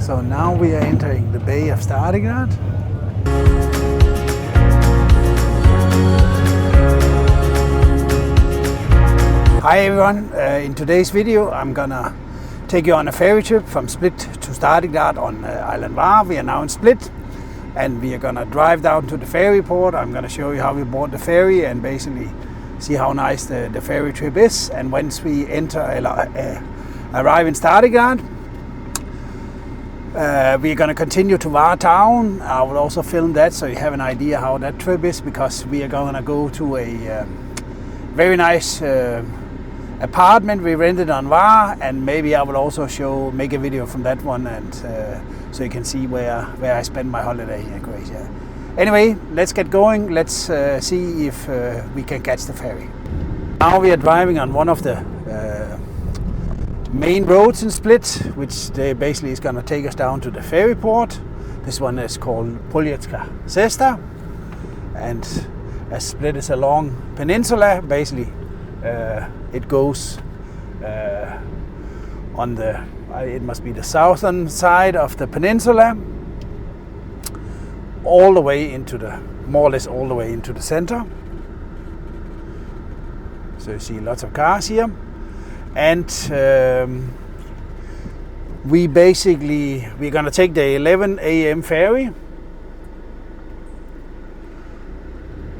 So now we are entering the Bay of Startigrad. Hi everyone, in today's video I'm gonna take you on a ferry trip from Split to Startigrad on Island Var. We are now in Split and we are gonna drive down to the ferry port. I'm gonna show you how we board the ferry and basically see how nice the ferry trip is. And once we arrive in Startigrad, we're going to continue to Var town. I will also film that so you have an idea how that trip is, because we are going to go to a very nice apartment we rented on Var, and maybe I will also make a video from that one, and so you can see where I spend my holiday in Croatia. Anyway, let's get going. Let's see if we can catch the ferry. Now we are driving on one of the main roads in Split, which basically is going to take us down to the ferry port. This one is called Poljecka Cesta, and as Split is a long peninsula, basically it goes on the it must be the southern side of the peninsula, all the way into more or less all the way into the center. So you see lots of cars here. And we're going to take the 11 a.m. ferry,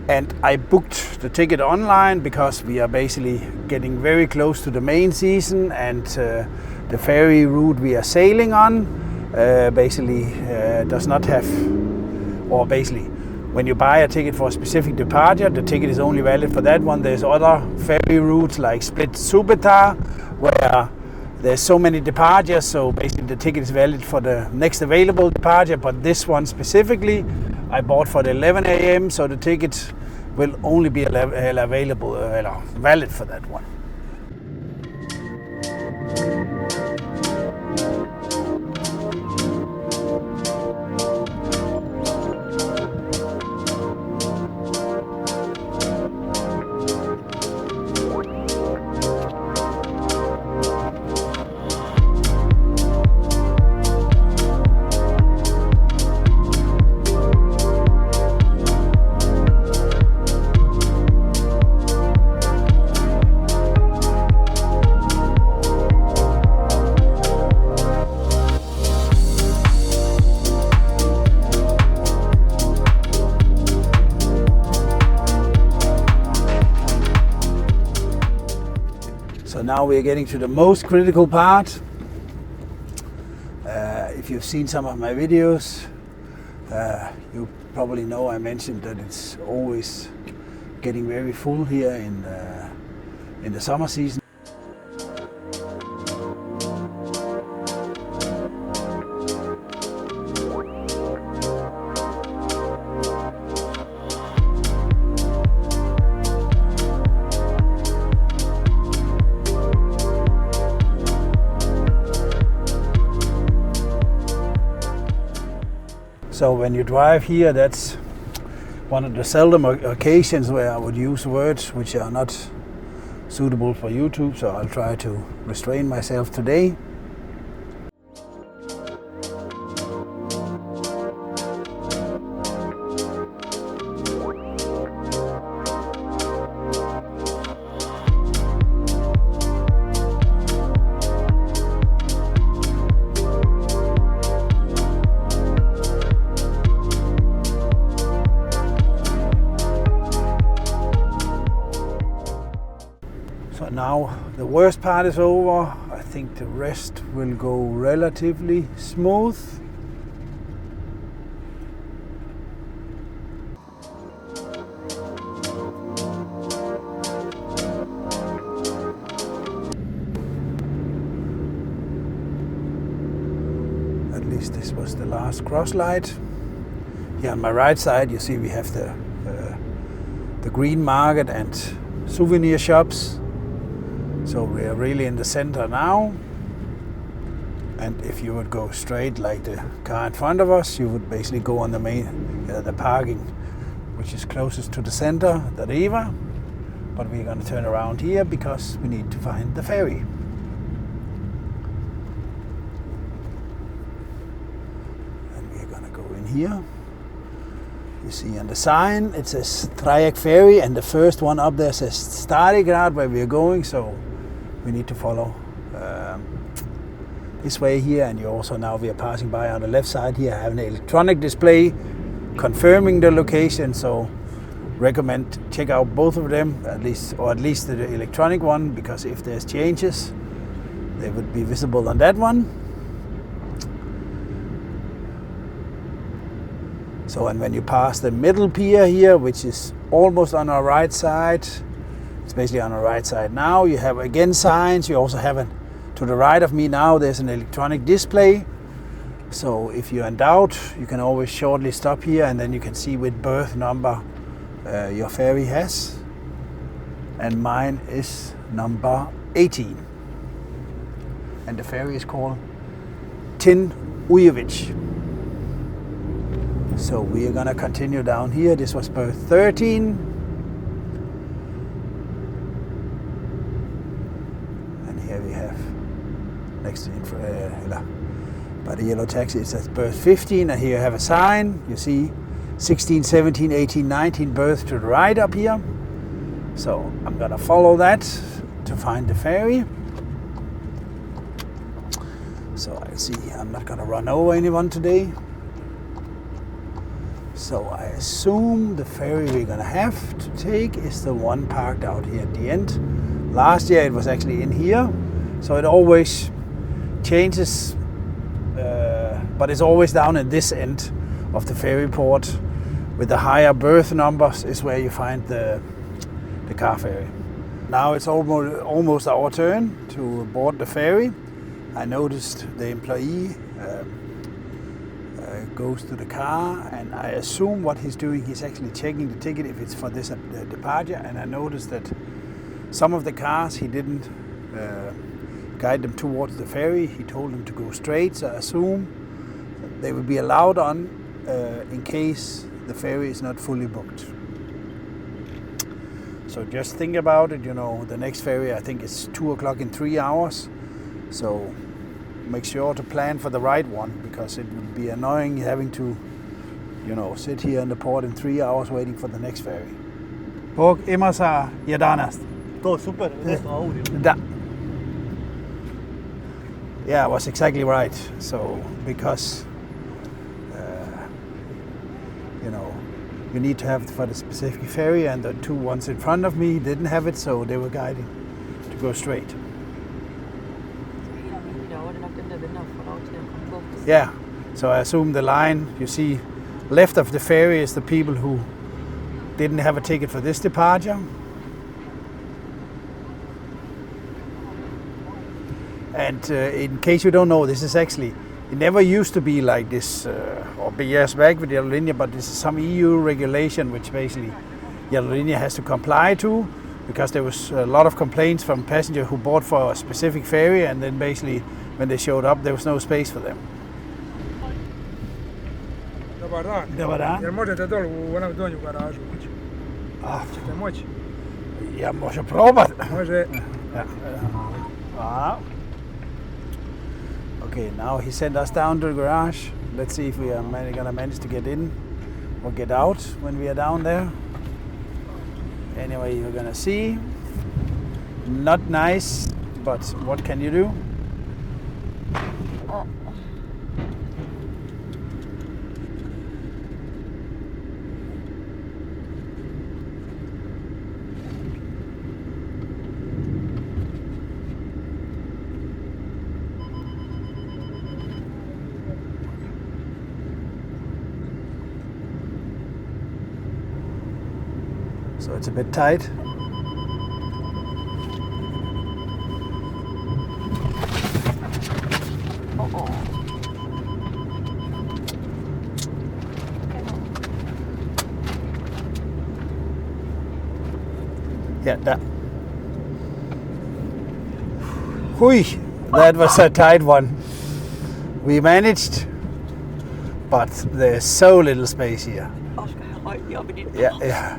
and I booked the ticket online because we are basically getting very close to the main season, and the ferry route we are sailing on does not have, or basically when you buy a ticket for a specific departure, the ticket is only valid for that one. There's other ferry routes like Split-Supetar, where there's so many departures, so basically the ticket is valid for the next available departure. But this one specifically, I bought for the 11 a.m., so the ticket will only be available, valid for that one. So now we are getting to the most critical part. If you've seen some of my videos, you probably know I mentioned that it's always getting very full here in the summer season. So when you drive here, that's one of the seldom occasions where I would use words which are not suitable for YouTube, so I'll try to restrain myself today. So now the worst part is over. I think the rest will go relatively smooth. At least this was the last cross light. Here on my right side you see we have the green market and souvenir shops. So we are really in the center now, and if you would go straight like the car in front of us, you would basically go on the main, the parking, which is closest to the center, the Riva. But we're going to turn around here because we need to find the ferry. here. You see on the sign it says Triac Ferry, and the first one up there says Starigrad, where we are going, so we need to follow this way here. And you also, now we are passing by on the left side here, have an electronic display confirming the location, so recommend check out both of them, at least the electronic one, because if there's changes they would be visible on that one. So, and when you pass the middle pier here, which is almost on our right side, it's basically on our right side now, you have again signs. You also have to the right of me now, there's an electronic display. So if you're in doubt, you can always shortly stop here, and then you can see what berth number your ferry has. And mine is number 18. And the ferry is called Tin Ujevic. So we are gonna continue down here. This was berth 13. And here we have next to by the yellow taxi, it says berth 15, and here you have a sign. You see 16, 17, 18, 19 berths to the right up here. So I'm gonna follow that to find the ferry. So I see I'm not gonna run over anyone today. So I assume the ferry we're gonna have to take is the one parked out here at the end. Last year it was actually in here, so it always changes, but it's always down at this end of the ferry port with the higher berth numbers is where you find the car ferry. Now it's almost our turn to board the ferry. I noticed the employee goes to the car, and I assume what he's doing, he's actually checking the ticket if it's for this departure. And I noticed that some of the cars he didn't guide them towards the ferry. He told them to go straight, so I assume they will be allowed on in case the ferry is not fully booked. So just think about it, you know, the next ferry I think is 2 o'clock in 3 hours. So make sure to plan for the right one, because it would be annoying having to, you know, sit here in the port in 3 hours waiting for the next ferry. Bog immer sa 11. To super, Yeah, I was exactly right. So because you know, you need to have it for the specific ferry, and the two ones in front of me didn't have it, so they were guiding to go straight. Yeah, so I assume the line you see left of the ferry is the people who didn't have a ticket for this departure. And in case you don't know, this is actually, it never used to be like this, or years back with Yellow Linje, but this is some EU regulation which basically Yellow Linje has to comply to, because there was a lot of complaints from passengers who bought for a specific ferry, and then basically when they showed up there was no space for them. Dobar dan. Jel možete dolu u donju garažu ući? Ćete moći? Ja, može probat. Može. Okay, now he sent us down to the garage. Let's see if we are gonna manage to get in or get out when we are down there. Anyway, you're gonna see. Not nice, but what can you do? So it's a bit tight. Yeah, that. Hui, that was a tight one. We managed, but there's so little space here. Yeah.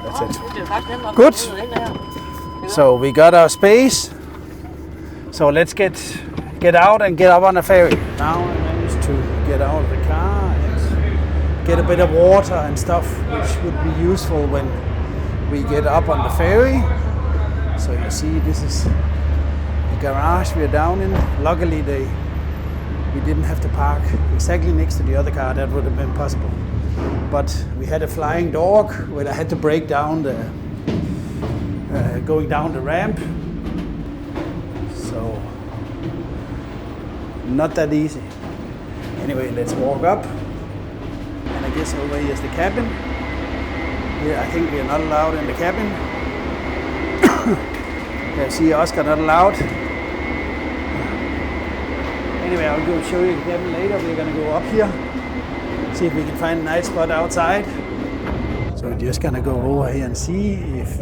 That's it. Good. So we got our space. So let's get out and get up on the ferry. Now I managed to get out of the car and get a bit of water and stuff, which would be useful when we get up on the ferry. So you see, this is the garage we're down in. Luckily, we didn't have to park exactly next to the other car. That would have been possible. But we had a flying dog where I had to break down going down the ramp. So not that easy. Anyway, let's walk up. And I guess over here is the cabin. Here, I think we are not allowed in the cabin. Yeah, see, Oscar not allowed. Anyway, I'll go show you the cabin later. We're gonna go up here, see if we can find a nice spot outside. So we're just gonna go over here and see if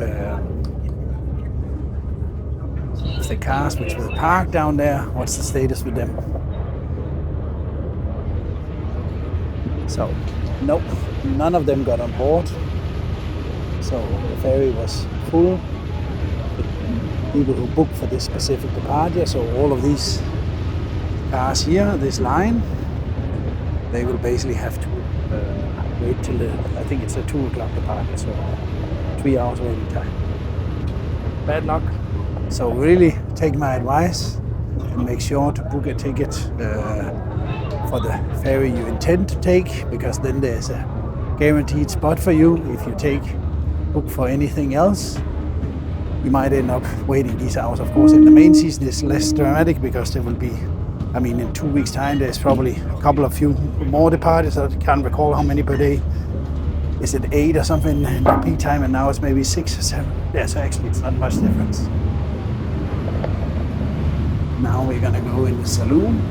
the cars which were parked down there, what's the status with them. So, nope, none of them got on board. So the ferry was full with people who booked for this specific departure. So all of these cars here, this line, they will basically have to wait till I think it's a 2 o'clock departure, so 3 hours waiting time. Bad luck. So really take my advice and make sure to book a ticket for the ferry you intend to take, because then there's a guaranteed spot for you. If you book for anything else, you might end up waiting these hours. Of course, in the main season it's less dramatic because there will be, I mean, in 2 weeks' time there's probably a few more departures. I can't recall how many per day. Is it 8 or something in the peak time, and now it's maybe 6 or 7. Yeah, so actually it's not much difference. Now we're gonna go in the saloon.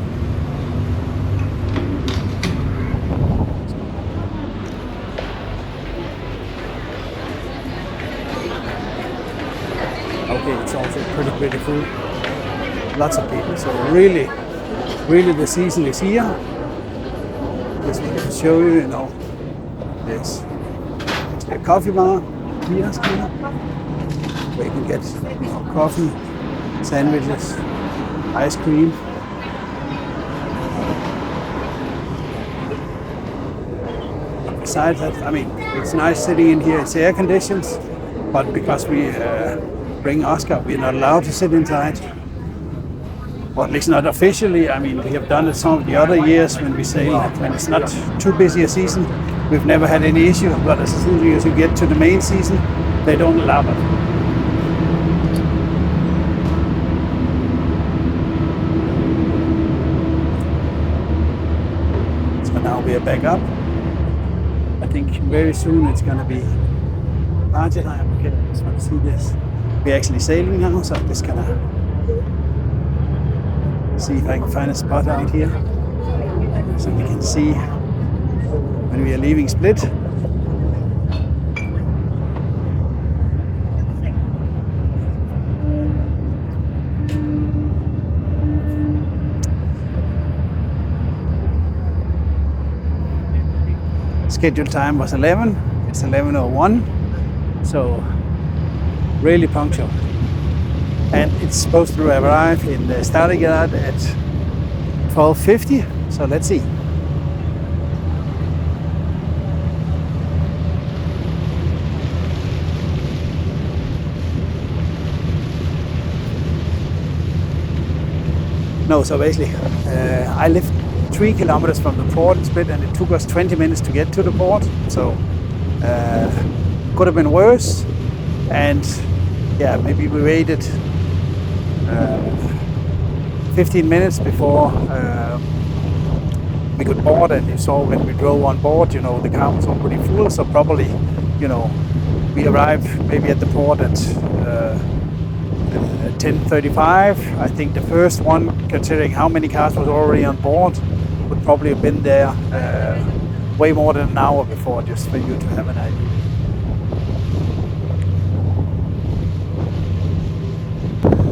Okay, it's also pretty full. Lots of people, so really the season is here. Just want to show you, there's a coffee bar here, where you can get coffee, sandwiches, ice cream. Besides that, I mean, it's nice sitting in here. It's air conditioned, but because we bring Oscar, we're not allowed to sit inside. Well, at least not officially. I mean, we have done it some of the other years when we sail, when it's not too busy a season. We've never had any issue, but as soon as you get to the main season, they don't allow it. So now we are back up. I think very soon it's going to be party time. Okay, I just want to see this. We're actually sailing now, so I'm just going to see if I can find a spot out here so we can see when we are leaving Split. Scheduled time was 11. It's 11:01, so really punctual. And it's supposed to arrive in the starting yard at 12:50, so let's see. No, so basically, I live 3 kilometers from the port in Split, and it took us 20 minutes to get to the port, so could have been worse. And yeah, maybe we waited 15 minutes before we could board, and you saw when we drove on board, the car was already full, so probably, we arrived maybe at the port at 10:35. I think the first one, considering how many cars was already on board, would probably have been there way more than an hour before, just for you to have an idea.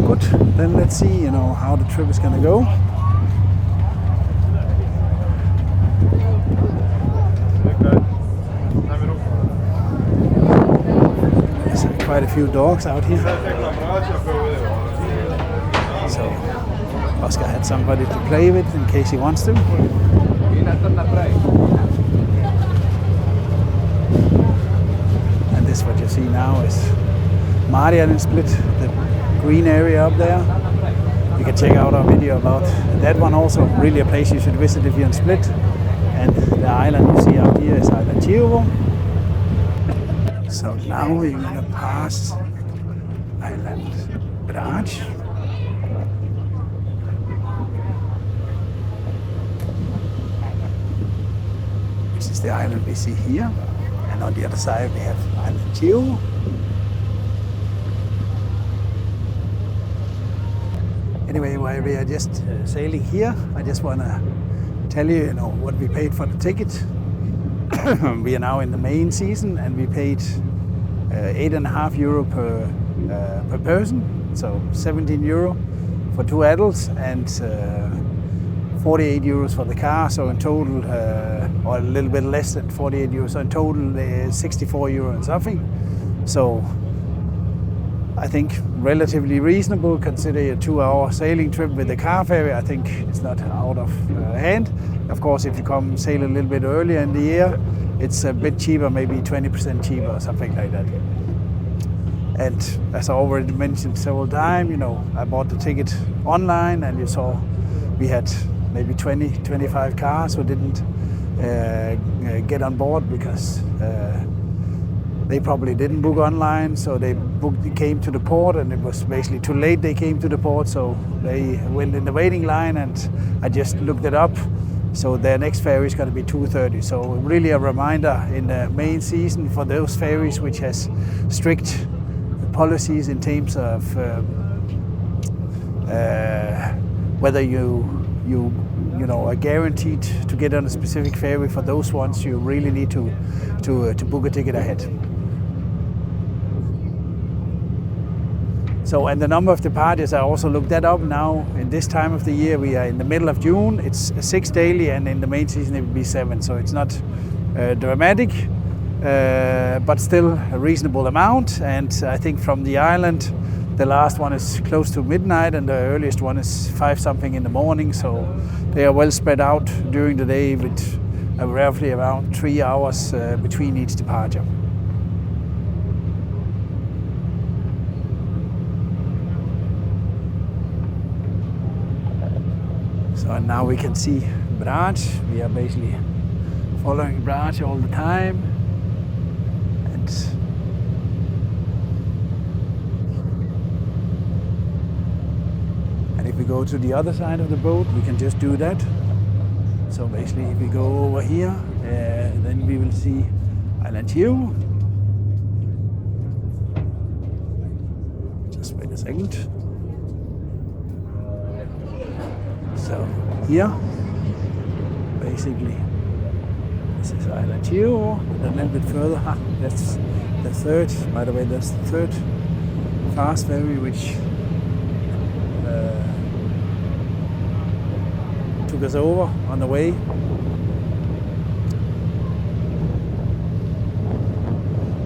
Good, then let's see, how the trip is gonna go. quite a few dogs out here. So Oscar had somebody to play with in case he wants to. And this what you see now is Marian in Split, the green area up there. You can check out our video about that one also. Really a place you should visit if you're in Split. And the island you see out here is Island Chiovo. So now we're gonna pass Island Brač. Which is the island we see here. And on the other side we have Island Chiovo. Anyway, while we are just sailing here, I just want to tell you, what we paid for the ticket. We are now in the main season, and we paid €8.50 per person, so €17 for 2 adults and €48 for the car. So in total, or a little bit less than €48. So in total, €64 and something. So I think relatively reasonable, consider a 2-hour sailing trip with the car ferry. I think it's not out of hand. Of course, if you come sail a little bit earlier in the year, it's a bit cheaper, maybe 20% cheaper or something like that. And as I already mentioned several times, I bought the ticket online, and you saw we had maybe 20-25 cars who didn't get on board because they probably didn't book online, so they came to the port, and it was basically too late they came to the port, so they went in the waiting line, and I just looked it up. So their next ferry is going to be 2:30. So really a reminder in the main season for those ferries which has strict policies in terms of whether you are guaranteed to get on a specific ferry. For those ones, you really need to book a ticket ahead. So, and the number of departures, I also looked that up now. In this time of the year, we are in the middle of June. It's 6 daily, and in the main season it will be 7. So it's not dramatic, but still a reasonable amount. And I think from the island, the last one is close to midnight, and the earliest one is 5 something in the morning. So they are well spread out during the day with roughly around 3 hours between each departure. So and now we can see Brač. We are basically following Brač all the time. And if we go to the other side of the boat, we can just do that. So basically, if we go over here, then we will see Island Chiovo. Just wait a second. So here, basically, this is Island Chiovo. And a little bit further, that's the third. By the way, that's the third fast ferry which took us over on the way.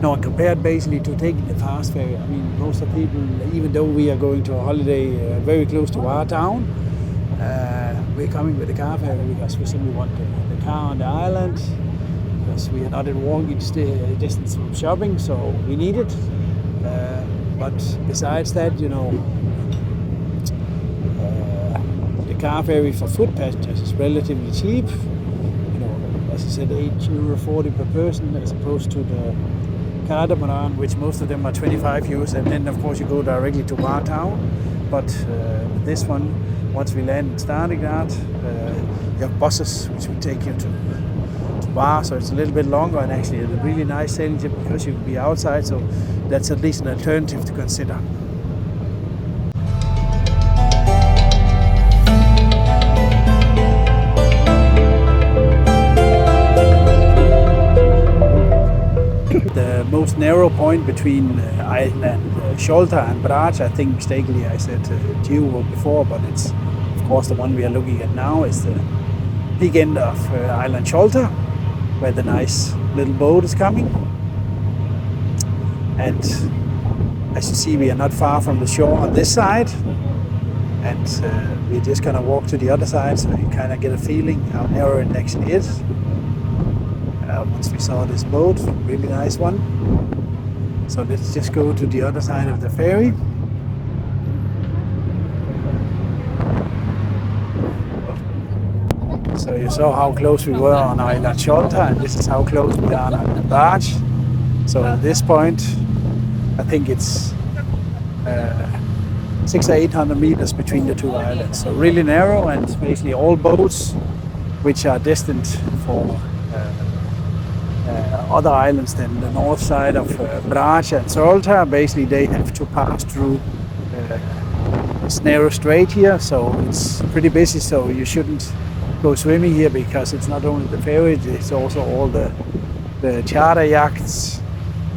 No, compared basically to taking the fast ferry, I mean, most of people, even though we are going to a holiday very close to our town, we're coming with the car ferry because we simply want the car on the island, because we are not in walking distance from shopping, so we need it. But besides that, the car ferry for foot passengers is relatively cheap. As I said, €8.40 per person, as opposed to the catamaran, which most of them are €25, and then of course you go directly to Var town. But this one, once we land in Starnegard, you have buses which will take you to Var, so it's a little bit longer, and actually a really nice sailing trip because you can be outside, so that's at least an alternative to consider. The most narrow point between Island Scholta and Brač, I think mistakenly I said Chiovo before, but it's of course the one we are looking at now is the big end of Island Scholta, where the nice little boat is coming. And As you see, we are not far from the shore on this side, and we're just gonna walk to the other side so you kind of get a feeling how narrow it actually is. Once we saw this boat, really nice one. So let's just go to the other side of the ferry. So you saw how close we were on Island Sholta, and this is how close we are on Island Barge. So at this point, I think it's 600 or 800 meters between the two islands. So really narrow, and basically all boats which are destined for other islands than the north side of Brač and Sholta, basically they have to pass through this narrow strait here. So it's pretty busy, so you shouldn't go swimming here, because it's not only the ferry, it's also all the charter yachts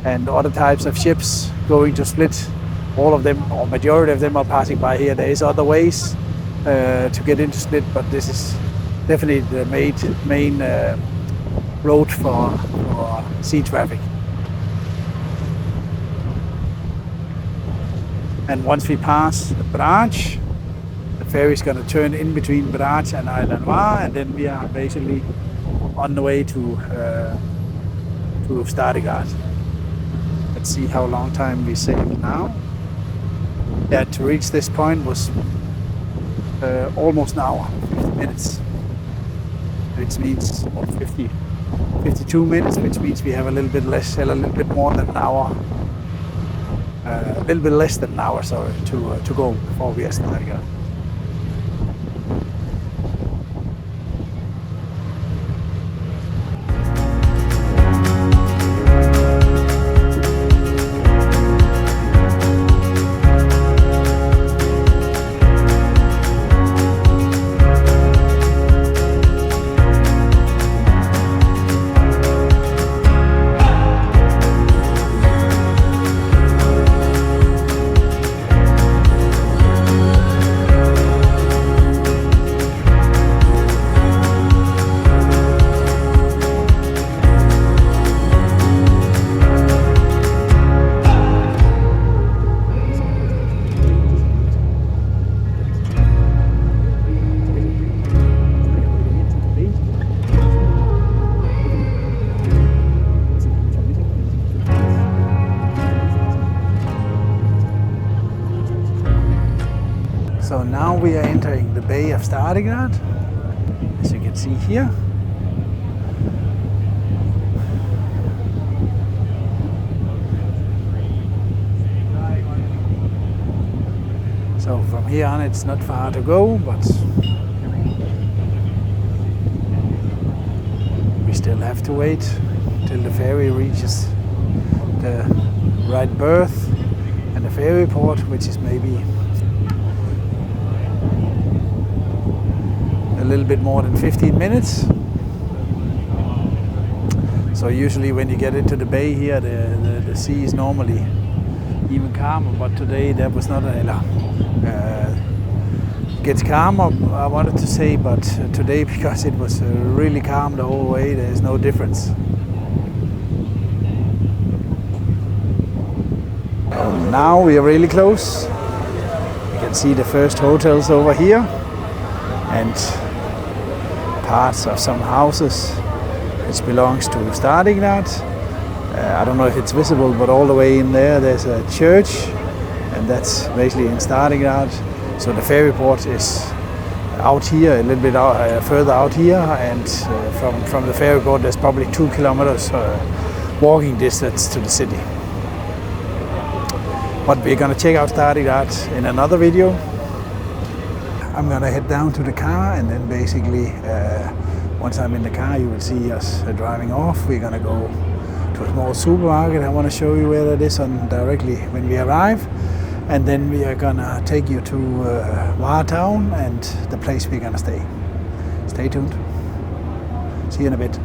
and other types of ships going to Split. All of them, or majority of them, are passing by here. There is other ways to get into Split, but this is definitely the main road for sea traffic. And once we pass Brač, the ferry is going to turn in between Brač and Isle Noir, and then we are basically on the way to Startigard. Let's see how long time we saved now. Yeah, to reach this point was almost an hour, 50 minutes. Which means 52 minutes, which means we have a little bit less, a little bit more than an hour. A little bit less than an hour, sorry, to go before we are Startigard. So now we are entering the Bay of Startigard, as you can see here. So from here on it's not far to go, but we still have to wait till the ferry reaches the right berth and the ferry port, which is maybe a little bit more than 15 minutes. So usually when you get into the bay here, the sea is normally even calmer, but today that was not gets calmer, I wanted to say, but today, because it was really calm the whole way, there is no difference. Now we are really close. You can see the first hotels over here, and parts of some houses which belongs to Startigard. I don't know if it's visible, but all the way in there's a church, and that's basically in Startigard. So the ferry port is out here, a little bit further out here, and from the ferry port there's probably 2 kilometers walking distance to the city. But we're gonna check out Startigard in another video. I'm gonna head down to the car, and then basically once I'm in the car you will see us driving off. We're gonna go to a small supermarket. I want to show you where that is directly when we arrive, and then we are gonna take you to Wartown and the place we're gonna stay. Stay tuned. See you in a bit.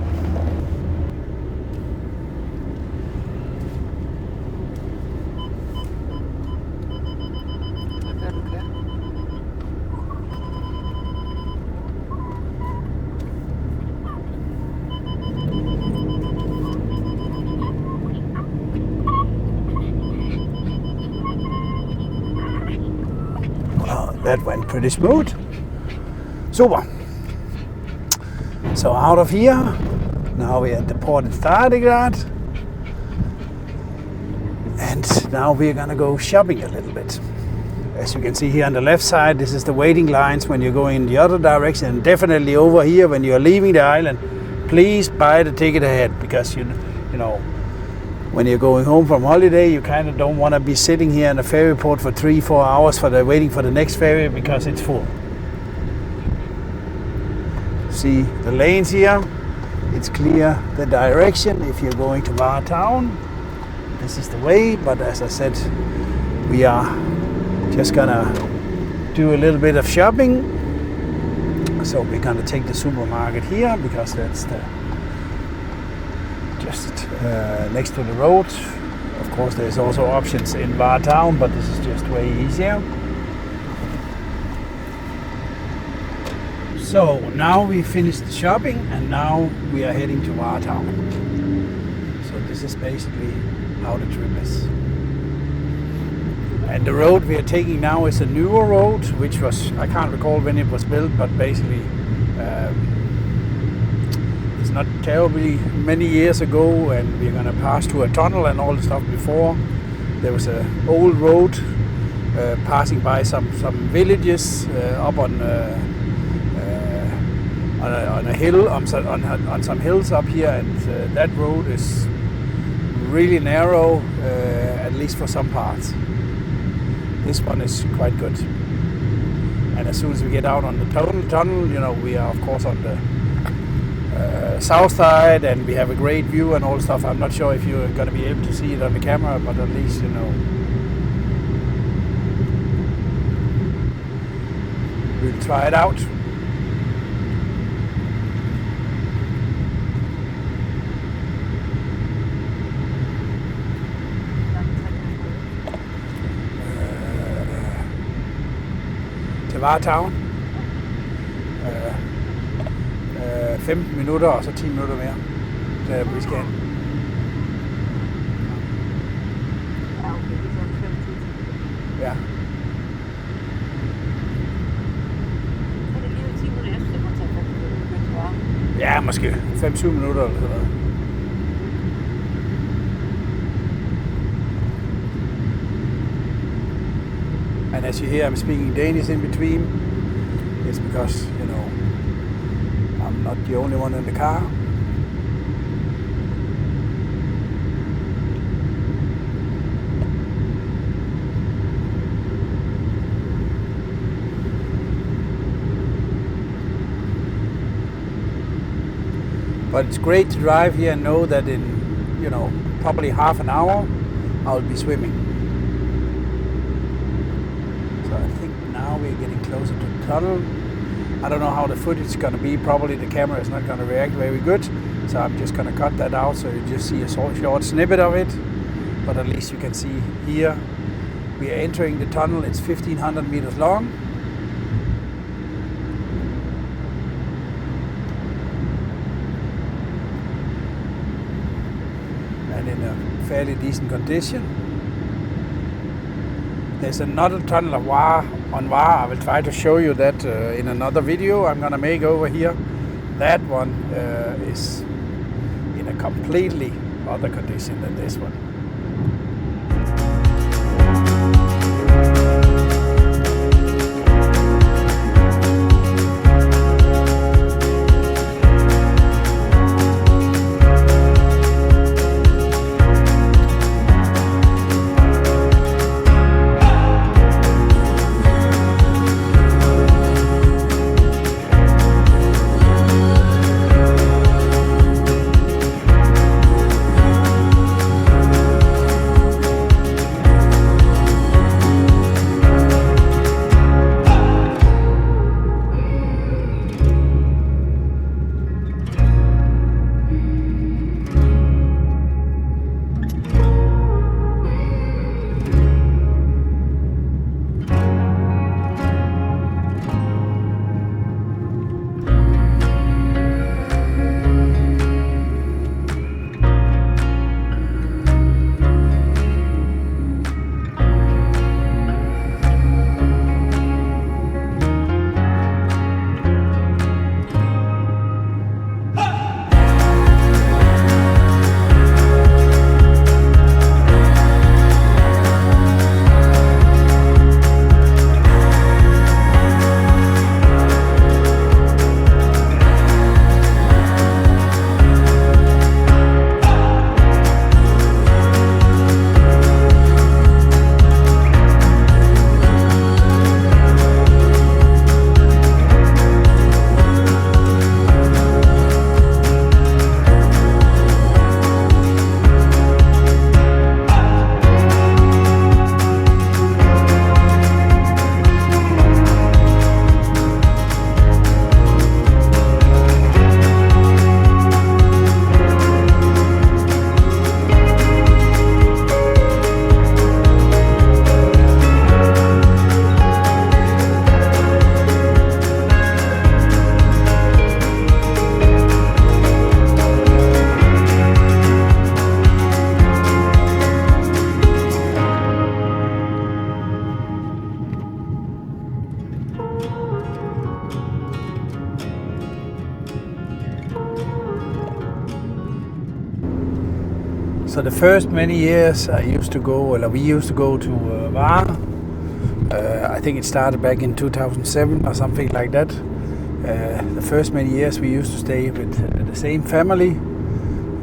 That went pretty smooth. Super. So out of here, now we're at the Porten Stadigrat. And now we're gonna go shopping a little bit. As you can see here on the left side, this is the waiting lines when you're going in the other direction. And definitely over here when you're leaving the island, please buy the ticket ahead, because you know, when you're going home from holiday, you kind of don't want to be sitting here in a ferry port for 3-4 hours waiting for the next ferry because it's full. See the lanes here, it's clear the direction if you're going to Var Town. This is the way, but as I said, we are just gonna do a little bit of shopping. So we're gonna take the supermarket here because that's the just next to the road. Of course, there's also options in Var Town, but this is just way easier. So now we finished the shopping and now we are heading to Var Town. So this is basically how the trip is. And the road we are taking now is a newer road, which was, I can't recall when it was built, but basically it's not terribly many years ago, and we're gonna pass through a tunnel and all the stuff before. There was an old road passing by some villages up on a hill, on some hills up here, and that road is really narrow, at least for some parts. This one is quite good. And as soon as we get out on the tunnel, you know, we are of course on the south side, and we have a great view and all stuff. I'm not sure if you're going to be able to see it on the camera, but at least, you know, we'll try it out. Var Town. 15 minutter og så 10 minutter mere. Der vi skal hen. Ja. Er det lige 10 minutter efter, man tager på? Ja, måske 5-7 minutter eller sådan noget. And as you hear, I'm speaking Danish in between. It's because, you know, I'm not the only one in the car. But it's great to drive here and know that in, you know, probably half an hour, I'll be swimming. So I think now we're getting closer to the tunnel. I don't know how the footage is going to be. Probably the camera is not going to react very good. So I'm just going to cut that out so you just see a short snippet of it. But at least you can see here, we are entering the tunnel. It's 1,500 meters long. And in a fairly decent condition. There's another tunnel of Var on Var. I will try to show you that in another video I'm gonna make over here. That one is in a completely other condition than this one. So the first many years we used to go to Var. I think it started back in 2007 or something like that. The first many years we used to stay with the same family,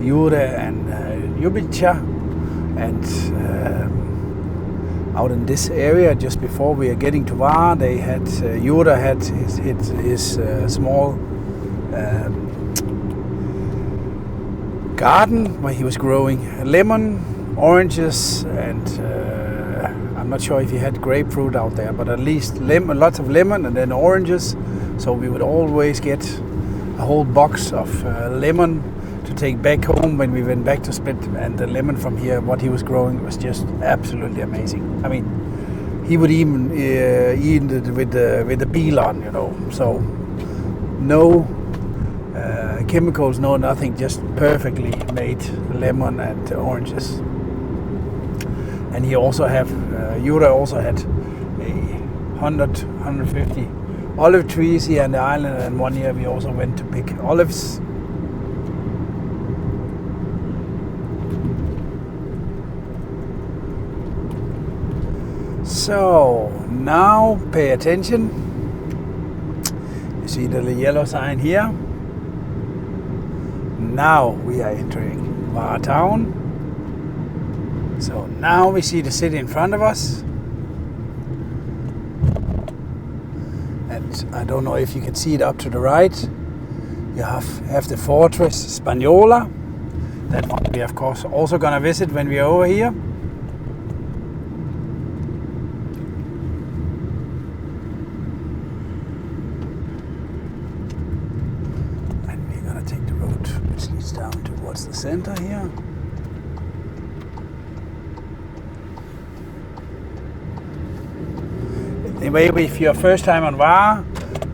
Jura and Ljubica, and out in this area just before we are getting to Var, they had Jura had his small garden where he was growing lemon, oranges, and I'm not sure if he had grapefruit out there, but at least lots of lemon and then oranges. So we would always get a whole box of lemon to take back home when we went back to Split. And the lemon from here, what he was growing, was just absolutely amazing. I mean, he would even eat it with the peel on, you know. So no chemicals, no nothing, just perfectly made lemon and oranges. And he also Jura also had 150 olive trees here on the island, and one year we also went to pick olives. So now pay attention. You see the yellow sign here. Now we are entering Var town. So now we see the city in front of us. And I don't know if you can see it up to the right. You have the fortress Spaniola. That one we of course also gonna visit when we are over here. And we're gonna take the road which leads down towards the center here. Anyway, if you're first time on Var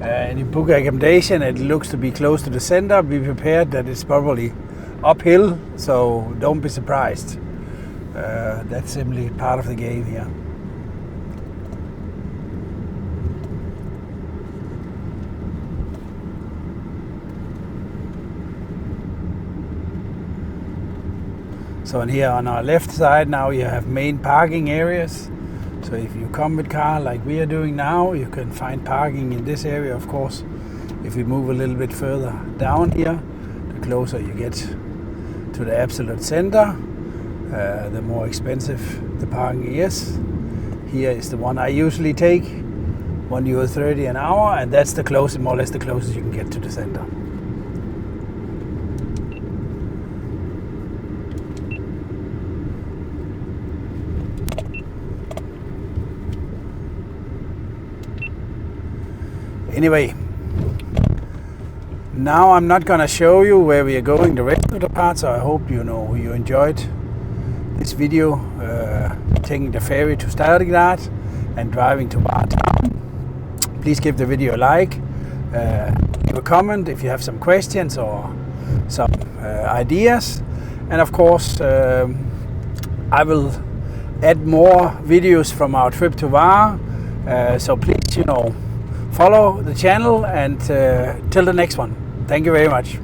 and you book accommodation and it looks to be close to the center, be prepared that it's probably uphill, so don't be surprised. That's simply part of the game here. So in here on our left side now you have main parking areas. So if you come with car like we are doing now, you can find parking in this area, of course. If we move a little bit further down here, the closer you get to the absolute center, the more expensive the parking is. Here is the one I usually take, €1.30 an hour, and that's the closest, more or less the closest you can get to the center. Anyway, now I'm not gonna show you where we are going the rest of the part, so I hope you enjoyed this video, taking the ferry to Stærlegrad and driving to Var town. Please give the video a like, leave a comment if you have some questions or some ideas, and of course I will add more videos from our trip to Var, so please follow the channel, and till the next one. Thank you very much.